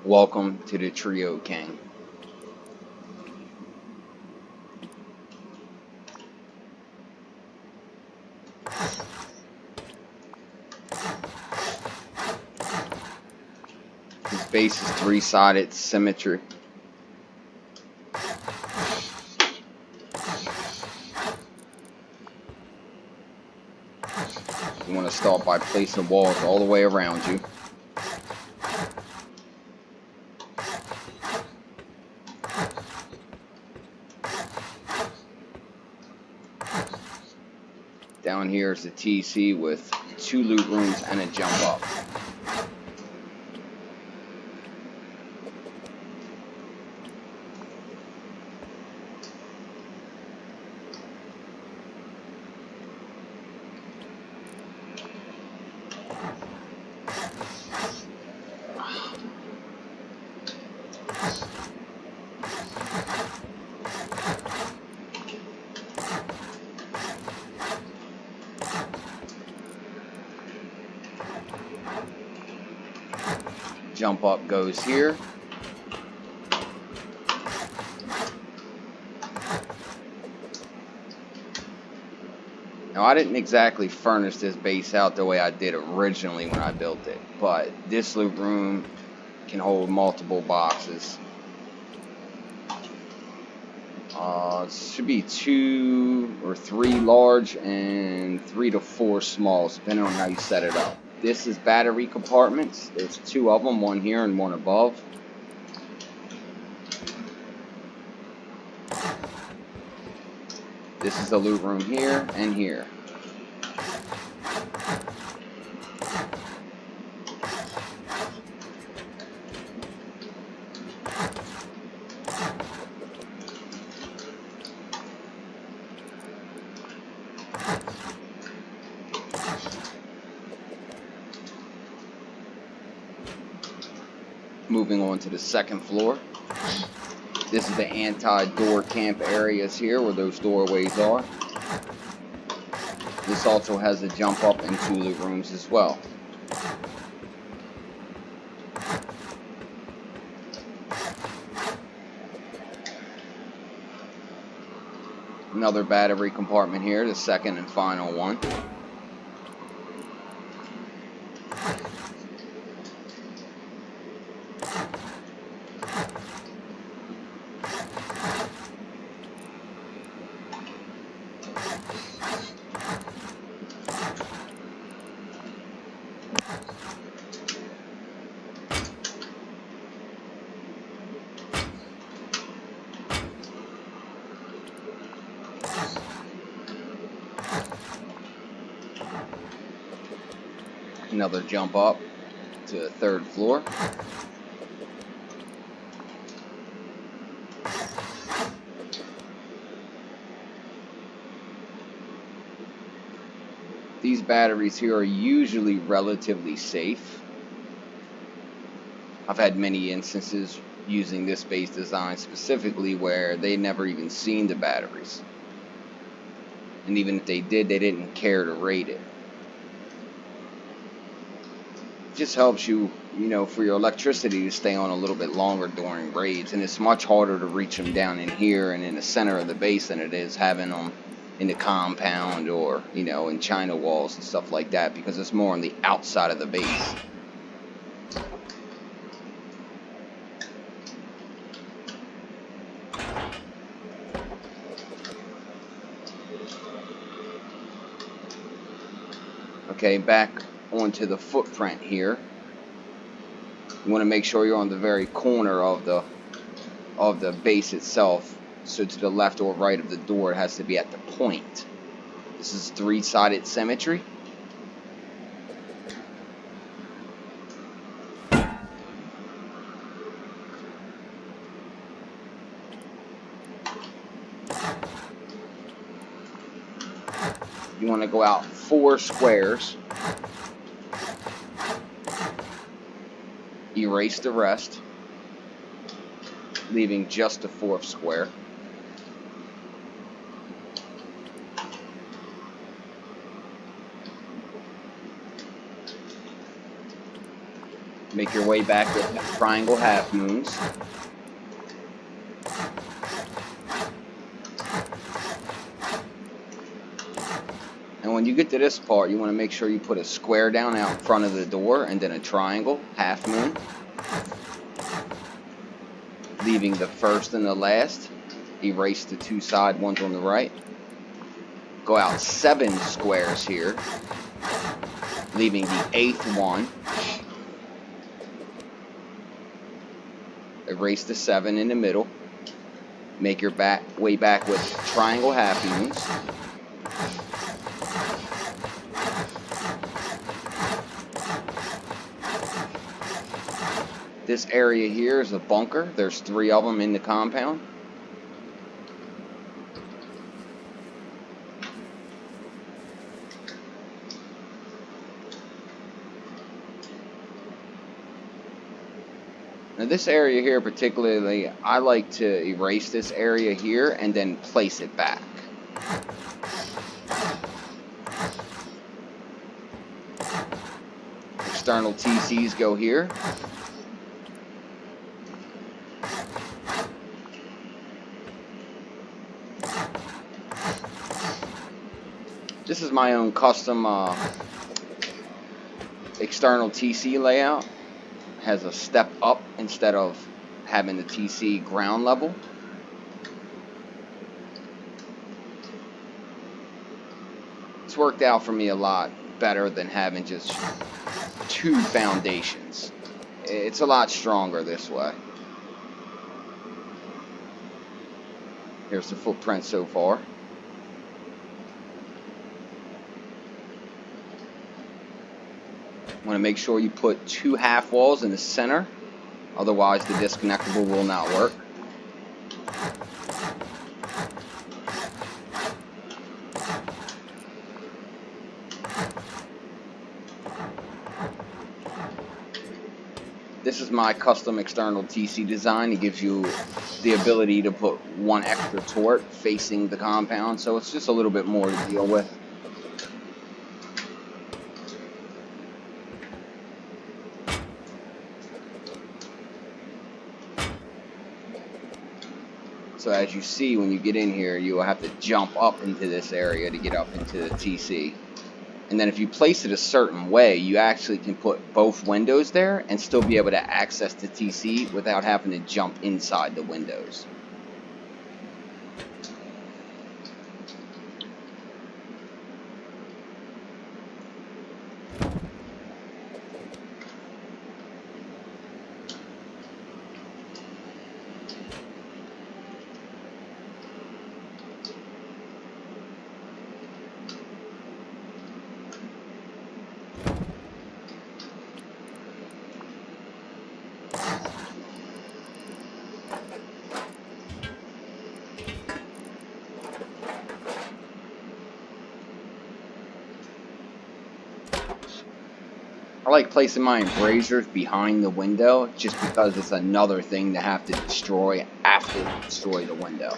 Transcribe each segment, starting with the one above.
Welcome to the Trio King. This base is three-sided symmetry. You want to start by placing walls all the way around you. Down here is the TC with 2 loot rooms and a jump up. Jump up goes here. Now, I didn't exactly furnish this base out the way I did originally when I built it, but this loot room can hold multiple boxes. Should be 2 or 3 large and 3 to 4 smalls, depending on how you set it up. This is battery compartments. There's 2 of them, one here and one above. This is the loot room here and here. Moving on to the second floor. This is the anti-door camp areas here where those doorways are. This also has a jump up and 2 loot rooms as well. Another battery compartment here, the second and final one. Another jump up to the 3rd floor. These batteries here are usually relatively safe. I've had many instances using this base design specifically where they never even seen the batteries. And even if they did, they didn't care to rate it. Just helps you, for your electricity to stay on a little bit longer during raids, and it's much harder to reach them down in here and in the center of the base than it is having them in the compound or, in China walls and stuff like that, because it's more on the outside of the base. Okay, back onto the footprint here. You want to make sure you're on the very corner of the base itself. So to the left or right of the door, it has to be at the point. This is 3-sided symmetry. You want to go out 4 squares. Erase the rest, leaving just the 4th square. Make your way back with triangle half moons. And when you get to this part, you want to make sure you put a square down out in front of the door and then a triangle, half moon. Leaving the first and the last. Erase the two side ones on the right. Go out 7 squares here. Leaving the 8th one. Erase the 7 in the middle. Make your way back with triangle half moons. This area here is a bunker. There's 3 of them in the compound. Now this area here particularly, I like to erase this area here and then place it back. External TCs go here. This is my own custom external TC layout. Has a step up instead of having the TC ground level. It's worked out for me a lot better than having just 2 foundations. It's a lot stronger this way. Here's the footprint so far. Want to make sure you put 2 half walls in the center, otherwise the disconnectable will not work. This is my custom external TC design. It gives you the ability to put 1 extra tort facing the compound, so it's just a little bit more to deal with. So as you see, when you get in here, you will have to jump up into this area to get up into the TC. And then if you place it a certain way, you actually can put both windows there and still be able to access the TC without having to jump inside the windows. I like placing my embrasures behind the window just because it's another thing to have to destroy after you destroy the window.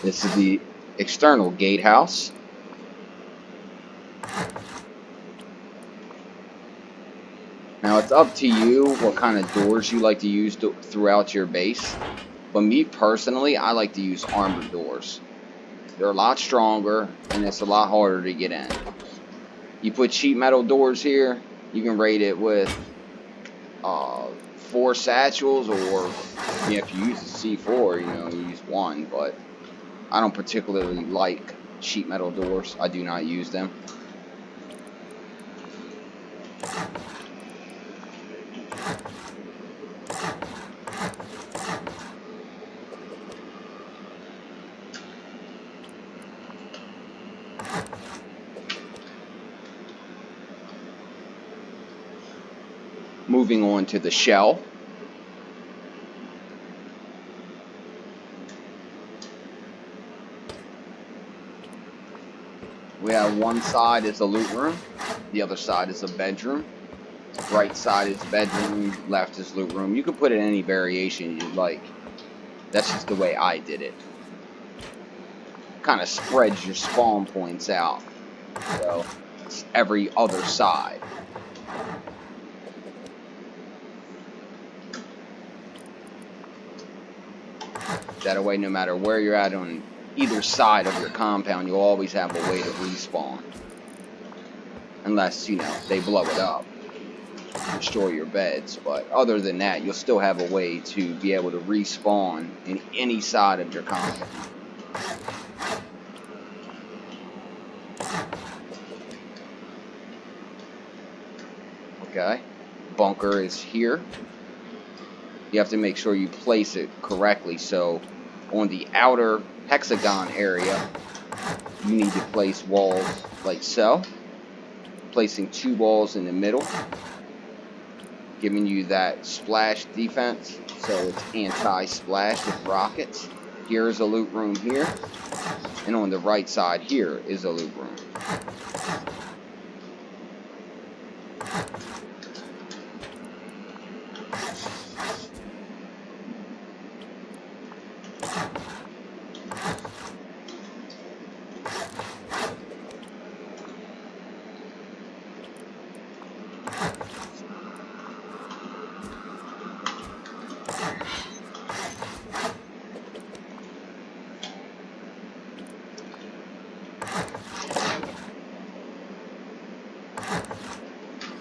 This is the external gatehouse. Now it's up to you what kind of doors you like to use throughout your base. But me personally, I like to use armored doors. They're a lot stronger and it's a lot harder to get in. You put sheet metal doors here, you can rate it with 4 satchels, or if you use a C4, you use 1. But I don't particularly like sheet metal doors. I do not use them. Moving on to the shell. We have one side is the loot room. The other side is a bedroom. Right side is bedroom, left is loot room. You can put in any variation you'd like. That's just the way I did it. Kind of spreads your spawn points out. So it's every other side. That way, no matter where you're at on either side of your compound, you'll always have a way to respawn. Unless, you know, they blow it up, destroy your beds. But other than that, you'll still have a way to be able to respawn in any side of your compound. Okay, bunker is here. You have to make sure you place it correctly. So on the outer hexagon area, you need to place walls like so. Placing 2 walls in the middle, giving you that splash defense, so it's anti-splash with rockets. Here's a loot room here, and on the right side here is a loot room.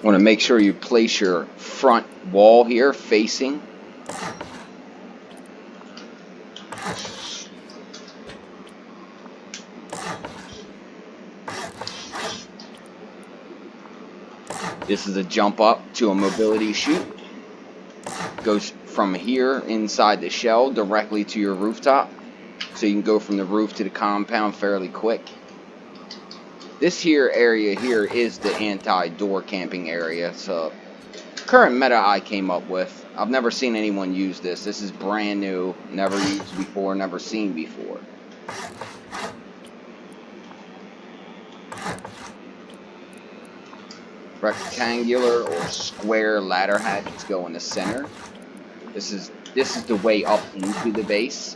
Want to make sure you place your front wall here facing. This is a jump up to a mobility chute. Goes from here inside the shell directly to your rooftop. So you can go from the roof to the compound fairly quick. This here area here is the anti-door camping area. So current meta I came up with. I've never seen anyone use this. This is brand new, never used before, never seen before. Rectangular or square ladder hatches go in the center. This is the way up into the base.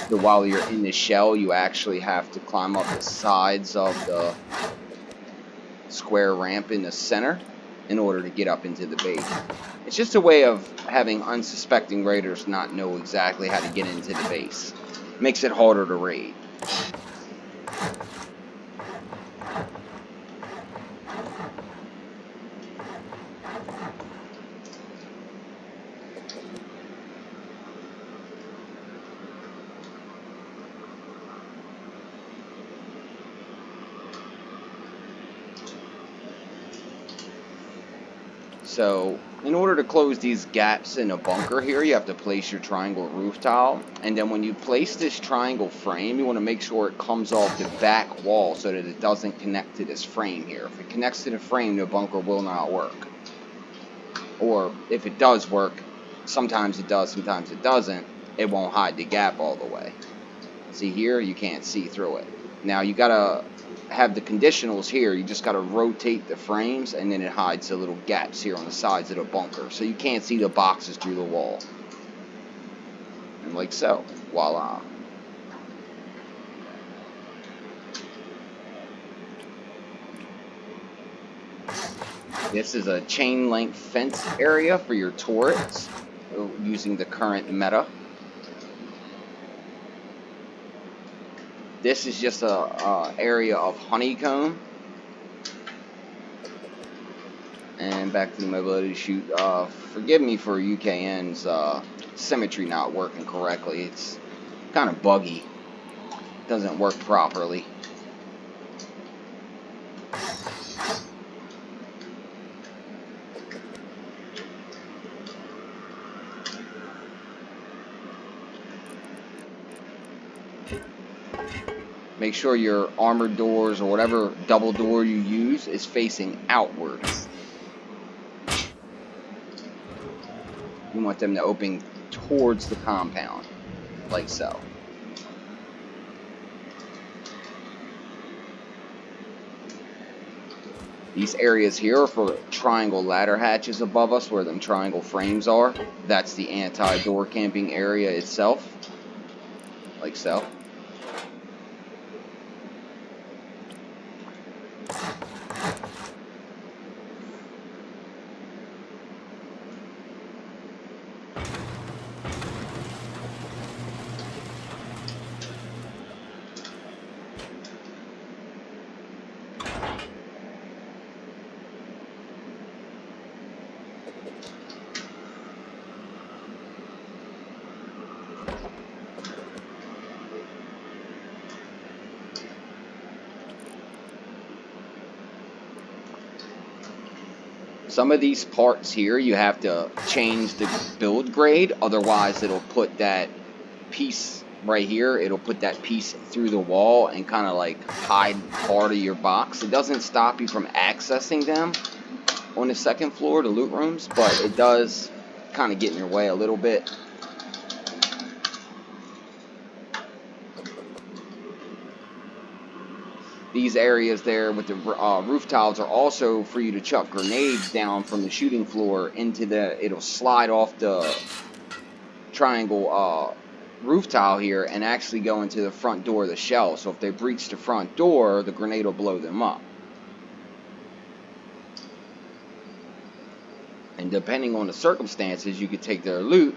So while you're in the shell, you actually have to climb up the sides of the square ramp in the center in order to get up into the base. It's just a way of having unsuspecting raiders not know exactly how to get into the base. Makes it harder to raid. So in order to close these gaps in a bunker here, you have to place your triangle roof tile. And then when you place this triangle frame, you want to make sure it comes off the back wall so that it doesn't connect to this frame here. If it connects to the frame, the bunker will not work. Or if it does work, sometimes it does, sometimes it doesn't, it won't hide the gap all the way. See here, you can't see through it. Now you gotta have the conditionals here. You just gotta rotate the frames, and then it hides the little gaps here on the sides of the bunker, so you can't see the boxes through the wall. And like so, voila. This is a chain link fence area for your turrets, using the current meta. This is just a area of honeycomb. And back to the mobility chute. Forgive me for UKN's symmetry not working correctly. It's kind of buggy. Doesn't work properly. Make sure your armored doors or whatever double door you use is facing outwards. You want them to open towards the compound, like so. These areas here are for triangle ladder hatches above us where them triangle frames are. That's the anti-door camping area itself, like so. Some of these parts here you have to change the build grade, otherwise it'll put that piece right here, it'll put that piece through the wall and kind of like hide part of your box. It doesn't stop you from accessing them on the second floor, the loot rooms, but it does kind of get in your way a little bit. These areas there with the roof tiles are also for you to chuck grenades down from the shooting floor into the, it'll slide off the triangle roof tile here and actually go into the front door of the shell. So if they breach the front door, the grenade will blow them up. And depending on the circumstances, you could take their loot,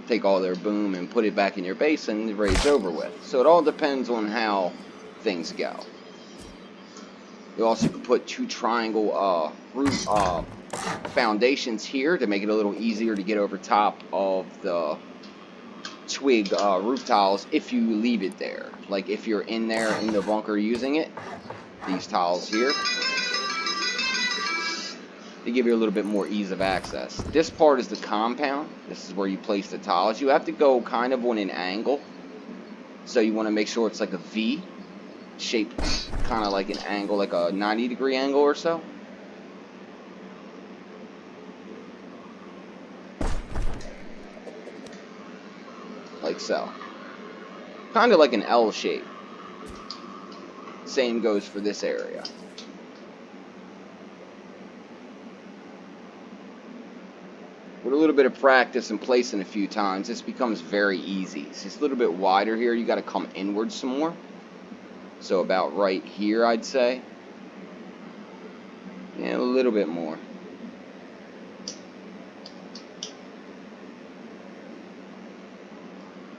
take all their boom and put it back in your base and the raid's over with. So it all depends on how things go. You also could put two triangle roof foundations here to make it a little easier to get over top of the twig roof tiles if you leave it there. Like if you're in there in the bunker using it, these tiles here, they give you a little bit more ease of access. This part is the compound. This is where you place the tiles. You have to go kind of on an angle. So you want to make sure it's like a V shaped, kind of like an angle, like a 90-degree angle or so. Like so. Kind of like an L shape. Same goes for this area. With a little bit of practice and placing a few times, this becomes very easy. It's just a little bit wider here. You got to come inward some more. So about right here, I'd say. Yeah, a little bit more.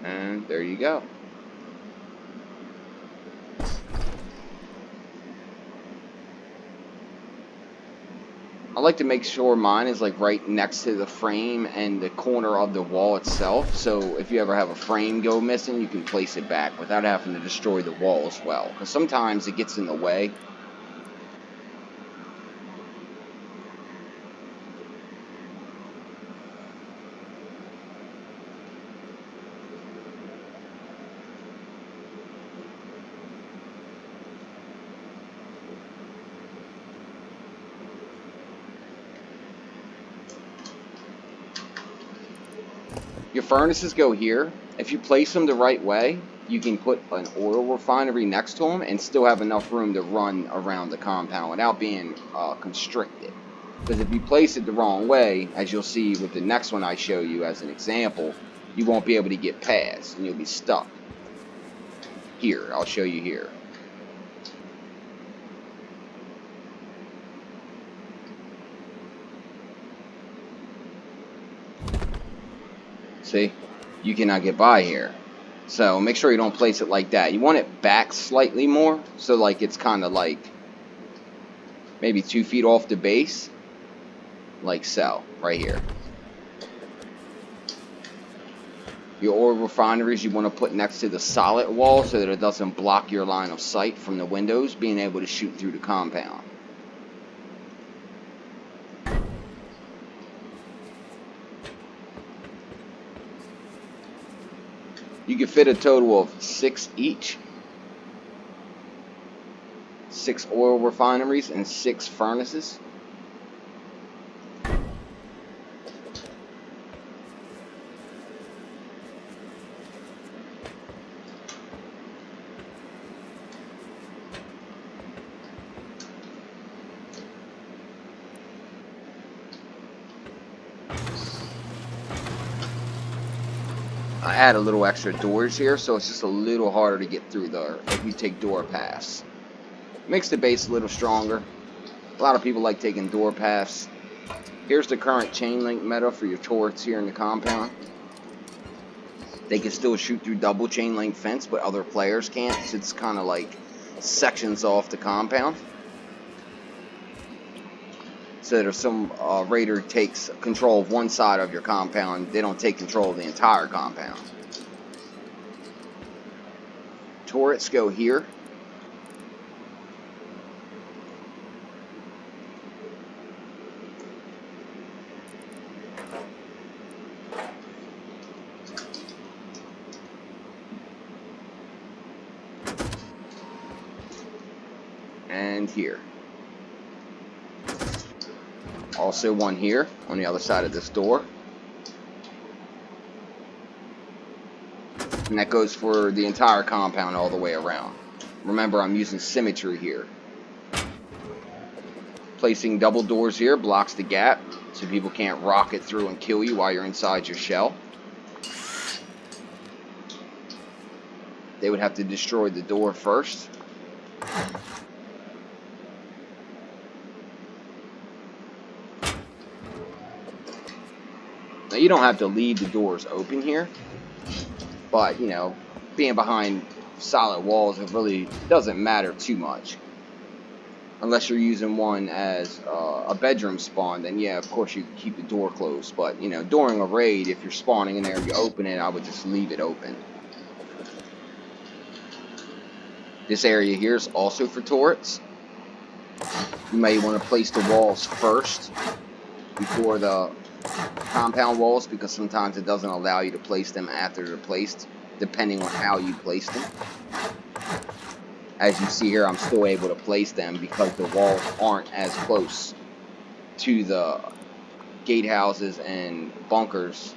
And there you go. I like to make sure mine is like right next to the frame and the corner of the wall itself. So if you ever have a frame go missing, you can place it back without having to destroy the wall as well. Because sometimes it gets in the way. Your furnaces go here. If you place them the right way, you can put an oil refinery next to them and still have enough room to run around the compound without being constricted. Because if you place it the wrong way, as you'll see with the next one I show you as an example, you won't be able to get past and you'll be stuck. Here, I'll show you here. See, you cannot get by here. So make sure you don't place it like that. You want it back slightly more, so like it's kind of like maybe 2 feet off the base, like so, right here. Your oil refineries you want to put next to the solid wall so that it doesn't block your line of sight from the windows being able to shoot through the compound. You can fit a total of 6 each. 6 oil refineries and 6 furnaces. I add a little extra doors here, so it's just a little harder to get through there if you take door paths. Makes the base a little stronger. A lot of people like taking door paths. Here's the current chain link meta for your turrets here in the compound. They can still shoot through double chain link fence, but other players can't. So it's kind of like sections off the compound. So that if some raider takes control of one side of your compound, they don't take control of the entire compound. Turrets go here. And here. Also one here on the other side of this door. And that goes for the entire compound all the way around. Remember, I'm using symmetry here. Placing double doors here blocks the gap, so people can't rocket through and kill you while you're inside your shell. They would have to destroy the door first. Now, you don't have to leave the doors open here, but, you know, being behind solid walls, it really doesn't matter too much. Unless you're using one as a bedroom spawn, then yeah, of course you keep the door closed. But, you know, during a raid, if you're spawning in there and you open it, I would just leave it open. This area here is also for turrets. You may want to place the walls first before the compound walls, because sometimes it doesn't allow you to place them after they're placed, depending on how you place them. As you see here, I'm still able to place them because the walls aren't as close to the gatehouses and bunkers.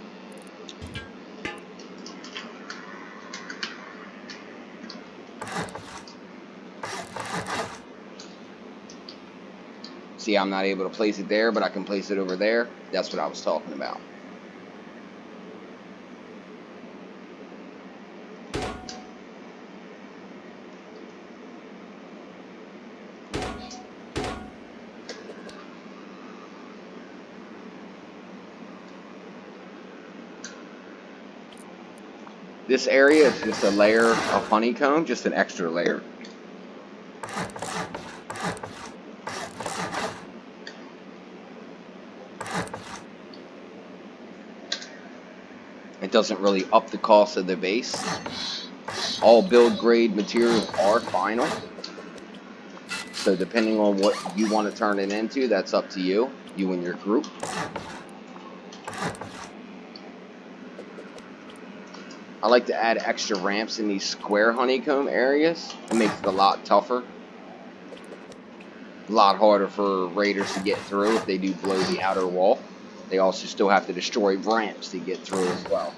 See, I'm not able to place it there, but I can place it over there. That's what I was talking about. This area is just a layer of honeycomb, just an extra layer. It doesn't really up the cost of the base. All build grade materials are final. So depending on what you want to turn it into, that's up to you and your group. I like to add extra ramps in these square honeycomb areas. It makes it a lot tougher. A lot harder for raiders to get through if they do blow the outer wall. They also still have to destroy ramps to get through as well.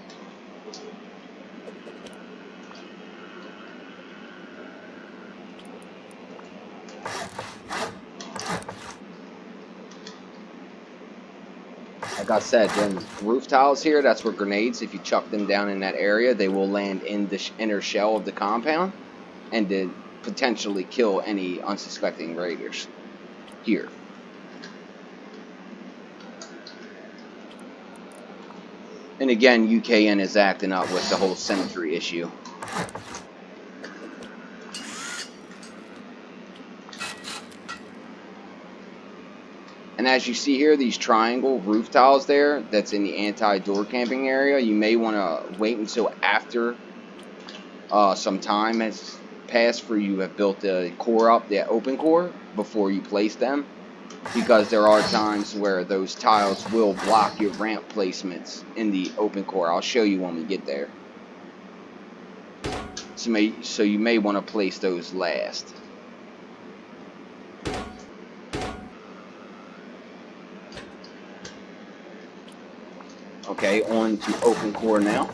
Like I said, then roof tiles here, that's where grenades, if you chuck them down in that area, they will land in the inner shell of the compound and then potentially kill any unsuspecting raiders here. And again, UKN is acting up with the whole symmetry issue. And as you see here, these triangle roof tiles there, that's in the anti-door camping area, you may want to wait until after some time has passed for you have built the core up, the open core, before you place them. Because there are times where those tiles will block your ramp placements in the open core. I'll show you when we get there. So you may want to place those last. Okay, on to open core now.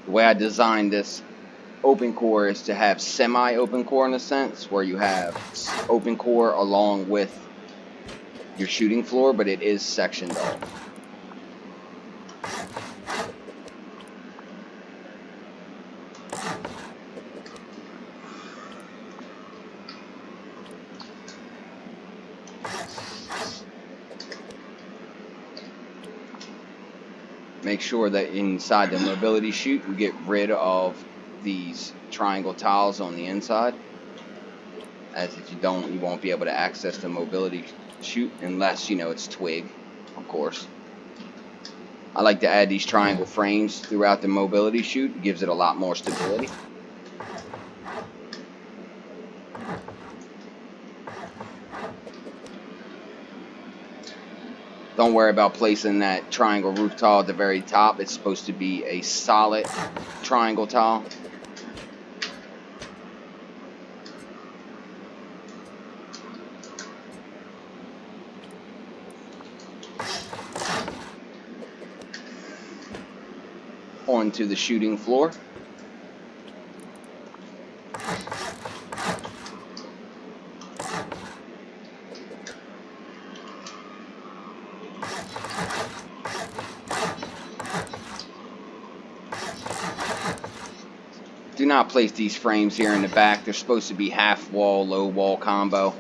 The way I designed this open core is to have semi-open core in a sense, where you have open core along with your shooting floor, but it is sectioned off. Make sure that inside the mobility chute you get rid of these triangle tiles on the inside, as if you don't, you won't be able to access the mobility chute unless, you know, it's twig, of course. I like to add these triangle frames throughout the mobility chute. It gives it a lot more stability. Don't worry about placing that triangle roof tile at the very top. It's supposed to be a solid triangle tile. Onto the shooting floor. Do not place these frames here in the back. They're supposed to be half wall, low wall combo.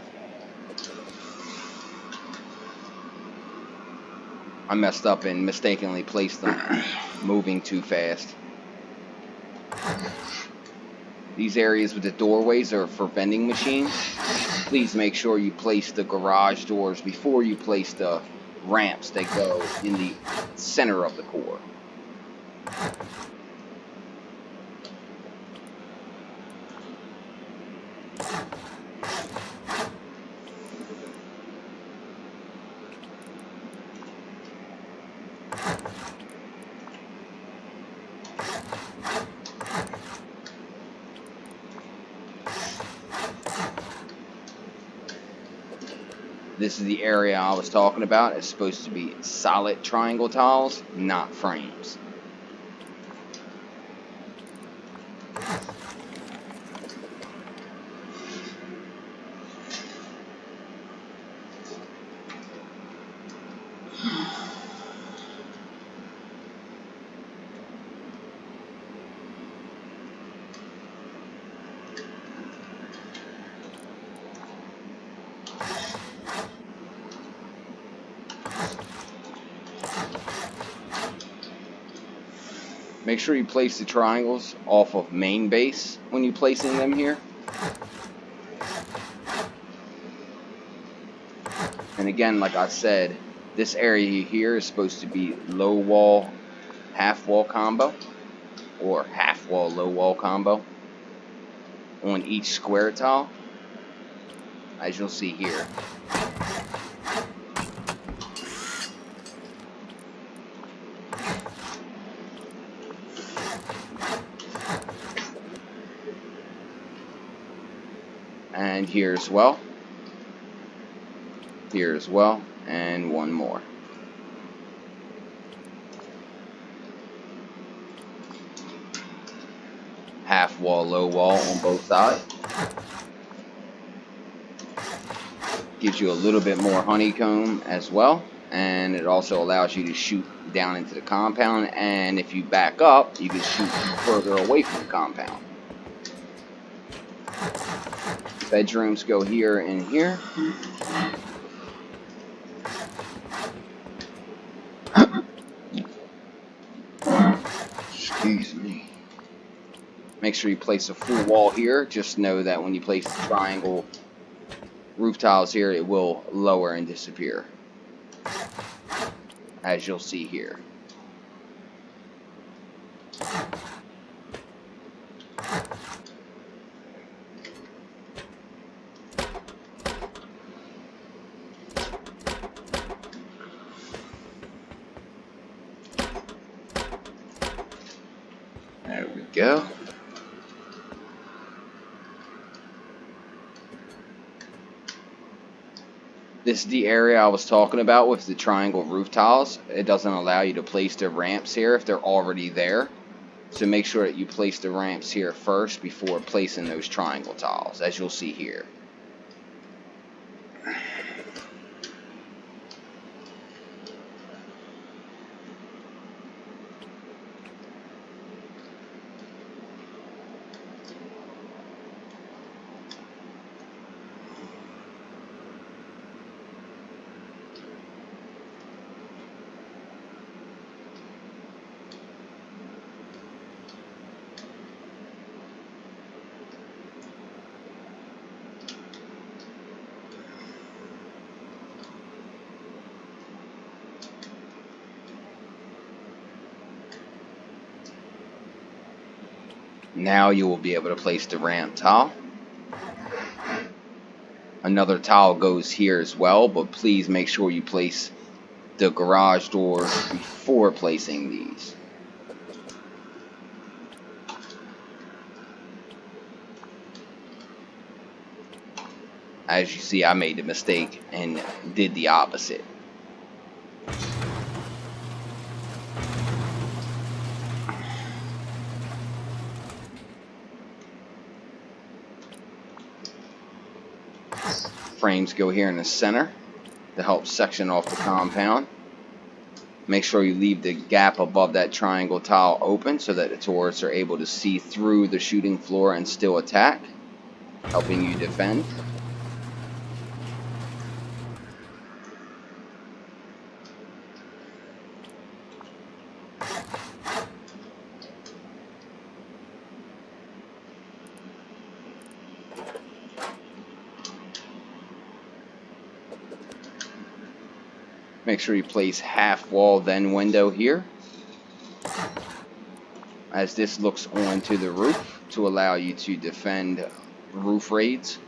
I messed up and mistakenly placed them, moving too fast. These areas with the doorways are for vending machines. Please make sure you place the garage doors before you place the ramps that go in the center of the core. This is the area I was talking about. It's supposed to be solid triangle tiles, not frames. Make sure you place the triangles off of main base when you're placing them here. And again, like I said, this area here is supposed to be low wall, half wall combo, or half wall, low wall combo on each square tile, as you'll see here. And here as well. Here as well. And one more. Half wall, low wall on both sides. Gives you a little bit more honeycomb as well. And it also allows you to shoot down into the compound. And if you back up, you can shoot further away from the compound. Bedrooms go here and here. Excuse me. Make sure you place a full wall here. Just know that when you place the triangle roof tiles here, it will lower and disappear, as you'll see here. There we go. This is the area I was talking about with the triangle roof tiles. It doesn't allow you to place the ramps here if they're already there. So make sure that you place the ramps here first before placing those triangle tiles, as you'll see here. Now you will be able to place the ramp tile. Another tile goes here as well, but please make sure you place the garage door before placing these. As you see, I made a mistake and did the opposite. Frames go here in the center to help section off the compound. Make sure you leave the gap above that triangle tile open so that the tourists are able to see through the shooting floor and still attack, helping you defend. Make sure you place half wall then window here, as this looks onto the roof to allow you to defend roof raids.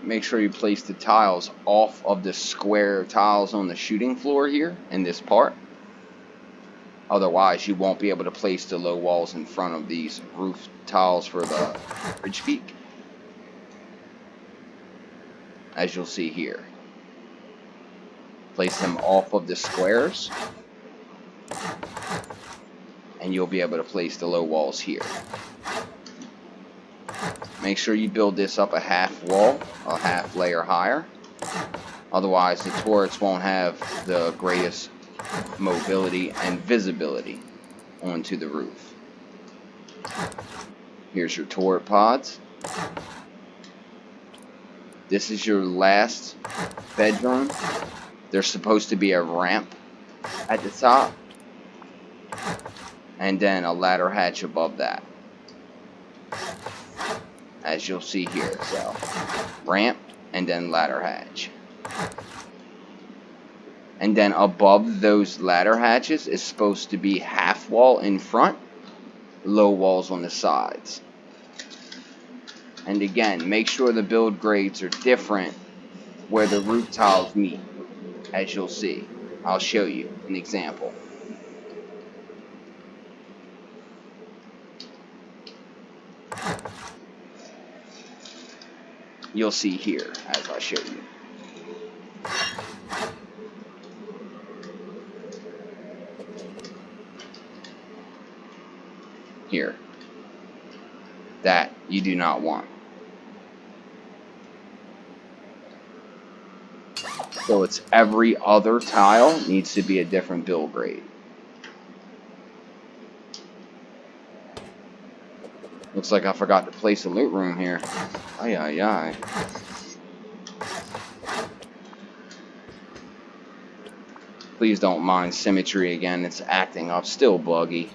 Make sure you place the tiles off of the square tiles on the shooting floor here in this part. Otherwise, you won't be able to place the low walls in front of these roof tiles for the bridge peak, as you'll see here. Place them off of the squares, and you'll be able to place the low walls here. Make sure you build this up a half wall, a half layer higher. Otherwise, the turrets won't have the greatest mobility and visibility onto the roof. Here's your turret pods. This is your last bedroom. There's supposed to be a ramp at the top, and then a ladder hatch above that, as you'll see here. So, ramp and then ladder hatch. And then above those ladder hatches is supposed to be half wall in front, low walls on the sides. And again, make sure the build grades are different where the roof tiles meet, as you'll see. I'll show you an example. You'll see here as I show you. Here. That you do not want. So it's every other tile needs to be a different build grade. Looks like I forgot to place a loot room here. Ay, ay, ay. Please don't mind symmetry again. It's acting up. Still buggy.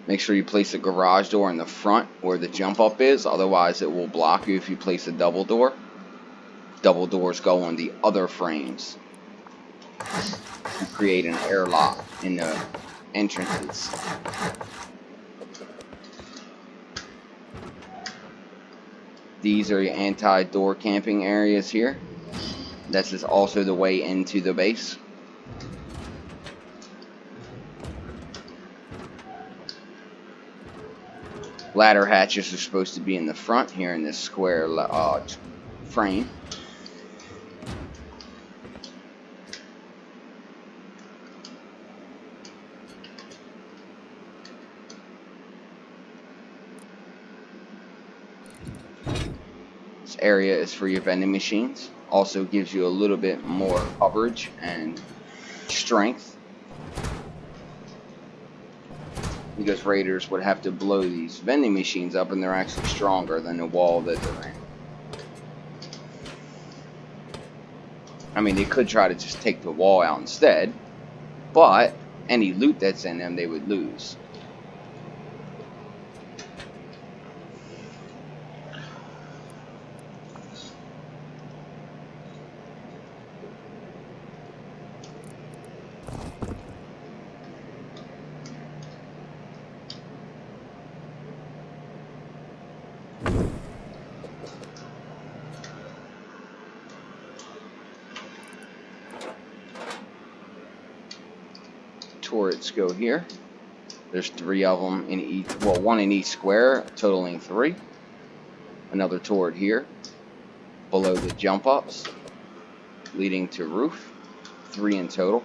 Make sure you place a garage door in the front where the jump up is. Otherwise, it will block you if you place a double door. Double doors go on the other frames. You create an airlock in the entrances. These are your anti-door camping areas here. This is also the way into the base. Ladder hatches are supposed to be in the front here in this square frame. This area is for your vending machines. Also gives you a little bit more coverage and strength. because raiders would have to blow these vending machines up, and they're actually stronger than the wall that they're in. I mean, they could try to just take the wall out instead, but any loot that's in them, they would lose. Turrets go here. There's 3 of them in each, well, 1 in each square, totaling 3. Another turret here, below the jump ups, leading to roof. 3 in total.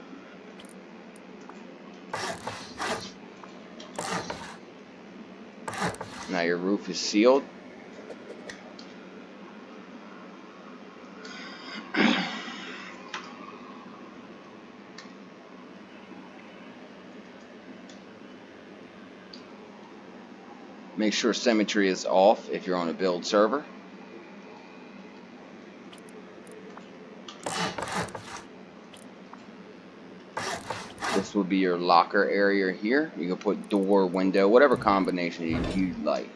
Now your roof is sealed. Make sure symmetry is off if you're on a build server. This will be your locker area here. You can put door, window, whatever combination you like.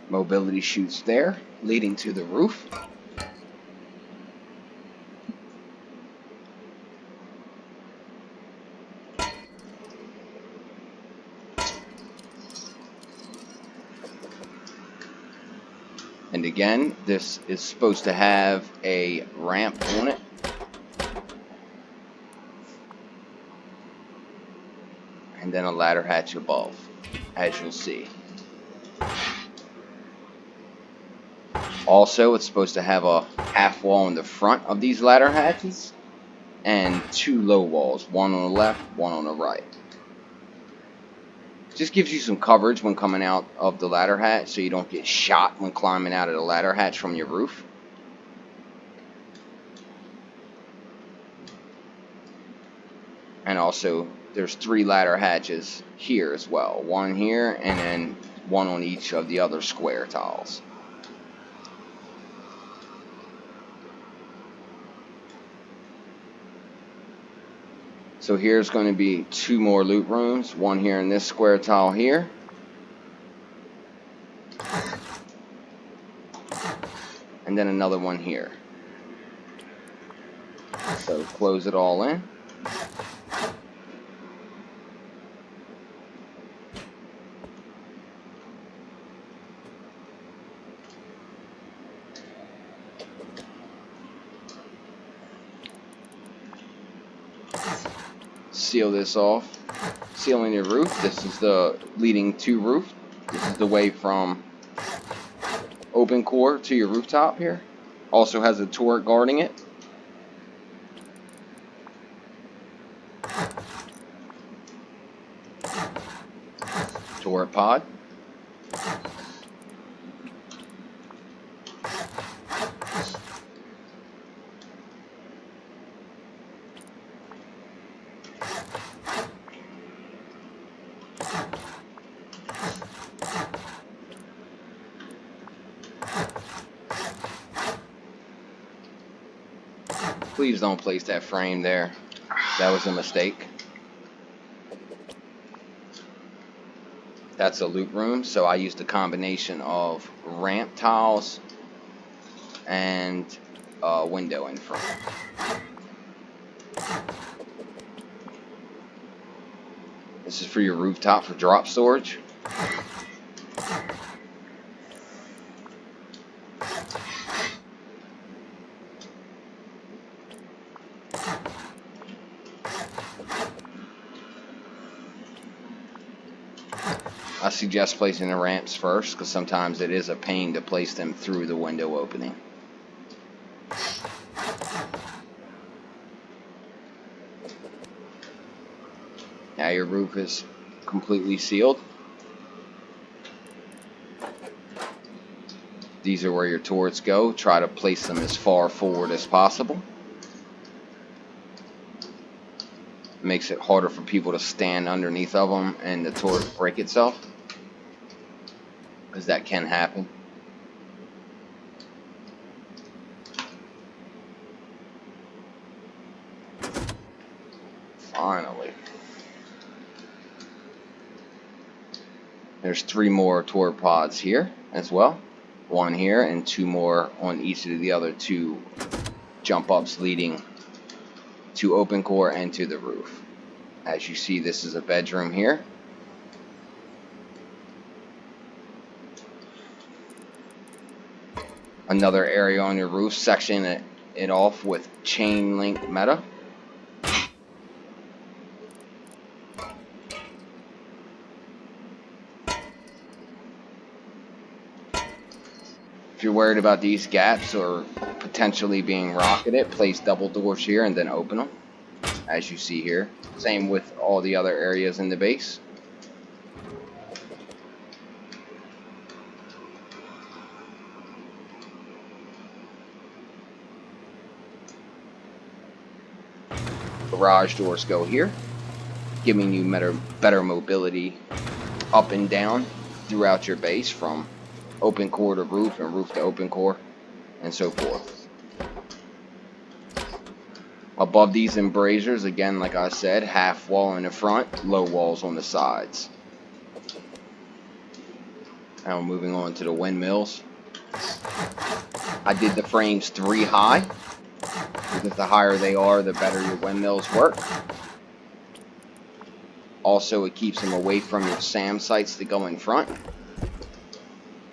Mobility chutes there, leading to the roof. And again, this is supposed to have a ramp on it. And then a ladder hatch above, as you'll see. Also, it's supposed to have a half wall in the front of these ladder hatches, and 2 low walls, 1 on the left, 1 on the right. Just gives you some coverage when coming out of the ladder hatch, so you don't get shot when climbing out of the ladder hatch from your roof. And also, there's 3 ladder hatches here as well. 1 here, and then 1 on each of the other square tiles. So here's going to be 2 more loot rooms. 1 here in this square tile here. And then another one here. So close it all in. Seal this off. Sealing your roof. This is the leading to roof. This is the way from open core to your rooftop here. Also has a turret guarding it. Turret pod. Please don't place that frame there. That was a mistake. That's a loot room, so I used a combination of ramp tiles and a window in front. This is for your rooftop for drop storage. suggest placing the ramps first because sometimes it is a pain to place them through the window opening. Now your roof is completely sealed. These are where your turrets go. Try to place them as far forward as possible. It makes it harder for people to stand underneath of them and the turret break itself, because that can happen. Finally. There's 3 more turret pods here as well. 1 here and 2 more on each of the other 2 jump ups leading to open core and to the roof. As you see, this is a bedroom here. Another area on your roof, section it off with chain link meta. If you're worried about these gaps or potentially being rocketed, place double doors here and then open them, as you see here. Same with all the other areas in the base. Garage doors go here, giving you better mobility up and down throughout your base, from open core to roof and roof to open core and so forth. Above these embrasures, again, like I said, half wall in the front, low walls on the sides. Now moving on to the windmills. I did the frames 3 high, because the higher they are, the better your windmills work. Also, it keeps them away from your SAM sites that go in front.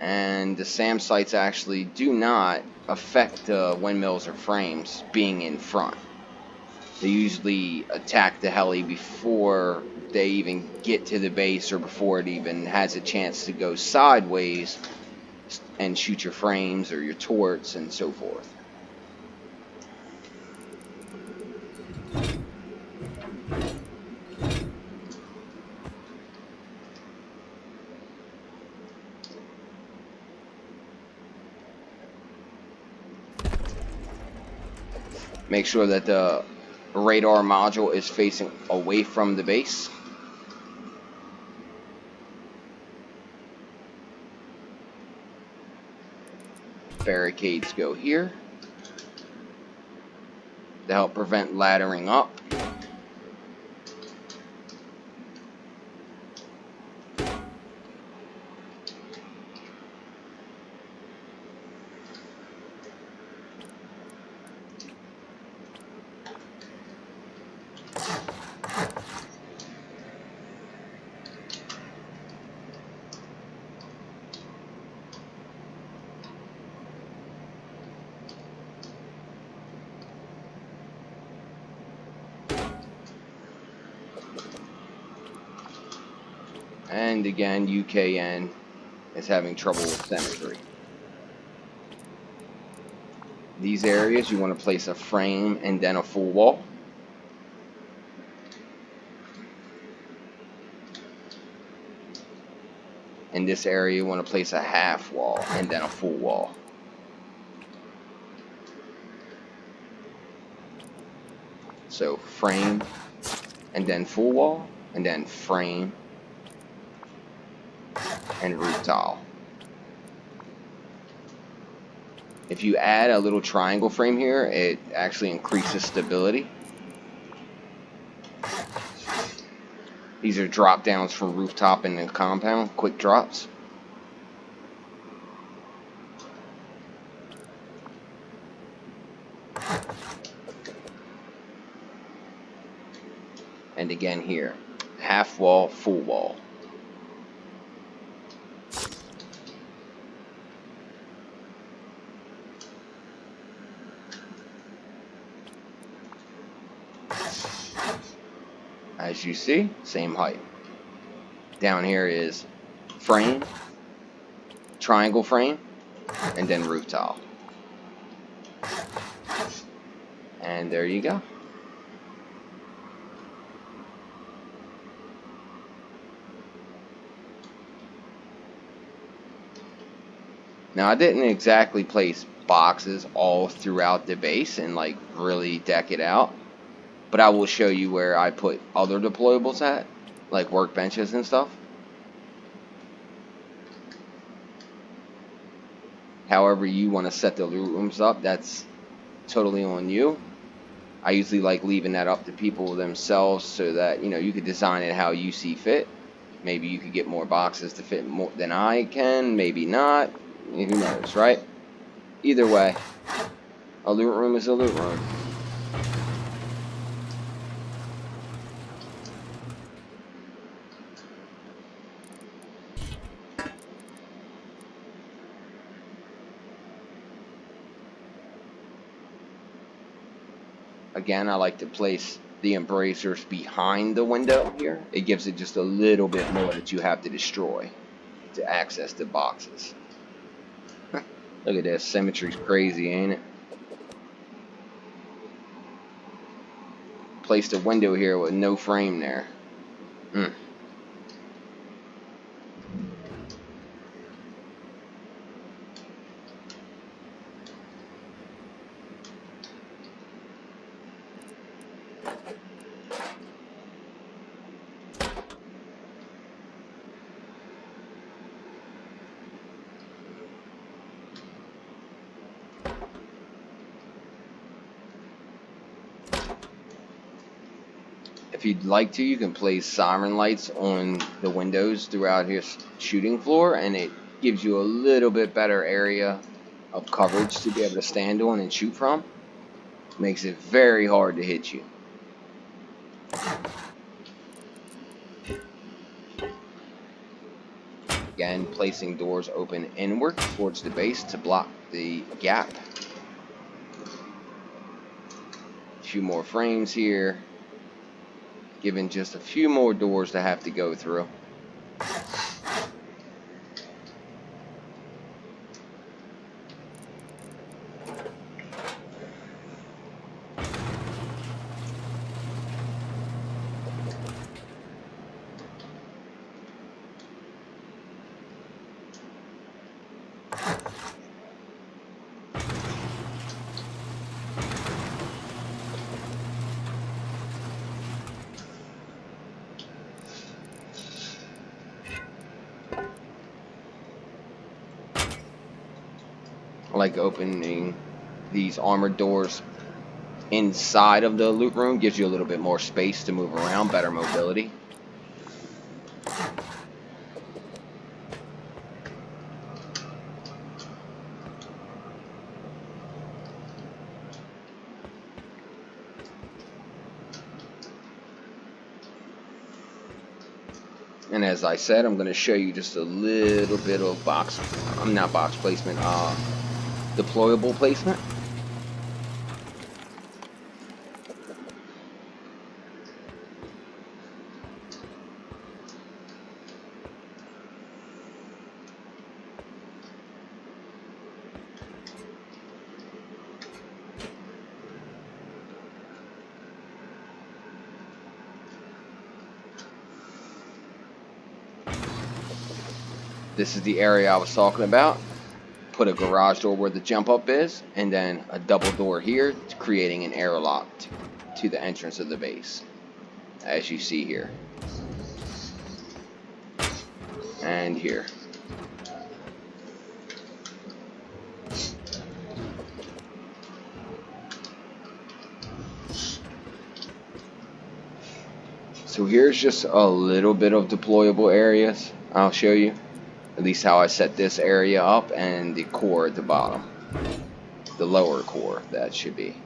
And the SAM sites actually do not affect the windmills or frames being in front. They usually attack the heli before they even get to the base, or before it even has a chance to go sideways and shoot your frames or your turrets and so forth. Make sure that the radar module is facing away from the base. Barricades go here to help prevent laddering up. And again, UKN is having trouble with symmetry. These areas, you want to place a frame and then a full wall. In this area, you want to place a half wall and then a full wall. So frame and then full wall, and then frame and roof tile. If you add a little triangle frame here, it actually increases stability. These are drop downs from rooftop and the compound, quick drops. And again here, half wall, full wall. As you see, same height. Down here is frame, triangle frame, and then roof tile. And there you go. Now I didn't exactly place boxes all throughout the base and like really deck it out, but I will show you where I put other deployables at, like workbenches and stuff. However you want to set the loot rooms up, that's totally on you. I usually like leaving that up to people themselves so that, you know, you could design it how you see fit. Maybe you could get more boxes to fit more than I can, maybe not. Who knows, right? Either way, a loot room is a loot room. Again, I like to place the embracers behind the window here. It gives it just a little bit more that you have to destroy to access the boxes. Look at this, symmetry's crazy, ain't it? Placed a window here with no frame there. If you'd like to, you can place siren lights on the windows throughout your shooting floor, and it gives you a little bit better area of coverage to be able to stand on and shoot from. Makes it very hard to hit you. Again, placing doors open inward towards the base to block the gap. A few more frames here, giving just a few more doors to have to go through. I like opening these armored doors inside of the loot room. Gives you a little bit more space to move around, better mobility. And as I said, I'm going to show you just a little bit of not box placement, deployable placement. This is the area I was talking about. Put a garage door where the jump up is, and then a double door here, creating an airlock to the entrance of the base, as you see here. And here. So here's just a little bit of deployable areas I'll show you. At least how I set this area up, and the core at the bottom. The lower core, that should be.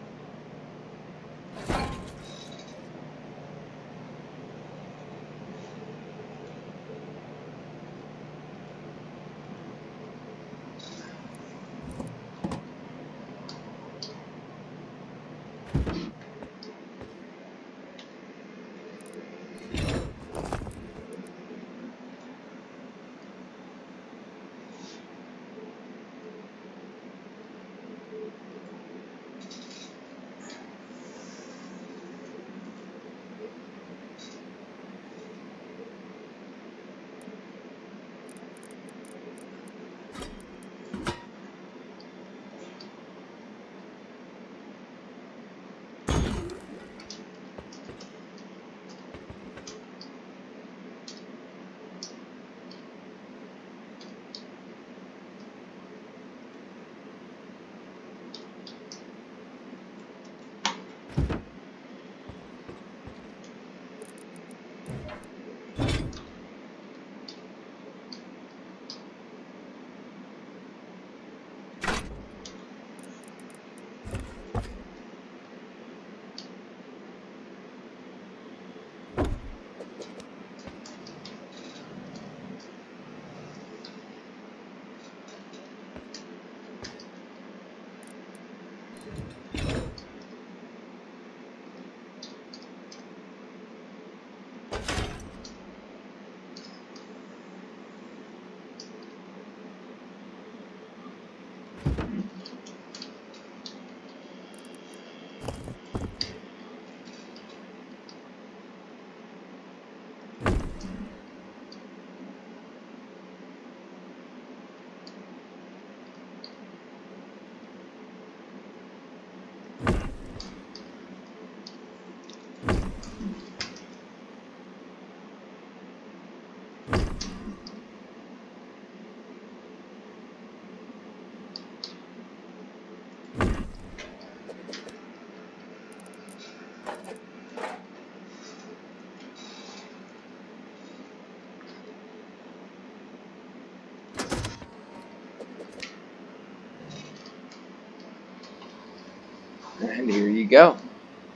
And here you go.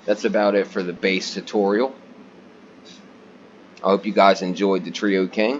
That's about it for the base tutorial. I hope you guys enjoyed the Trio King.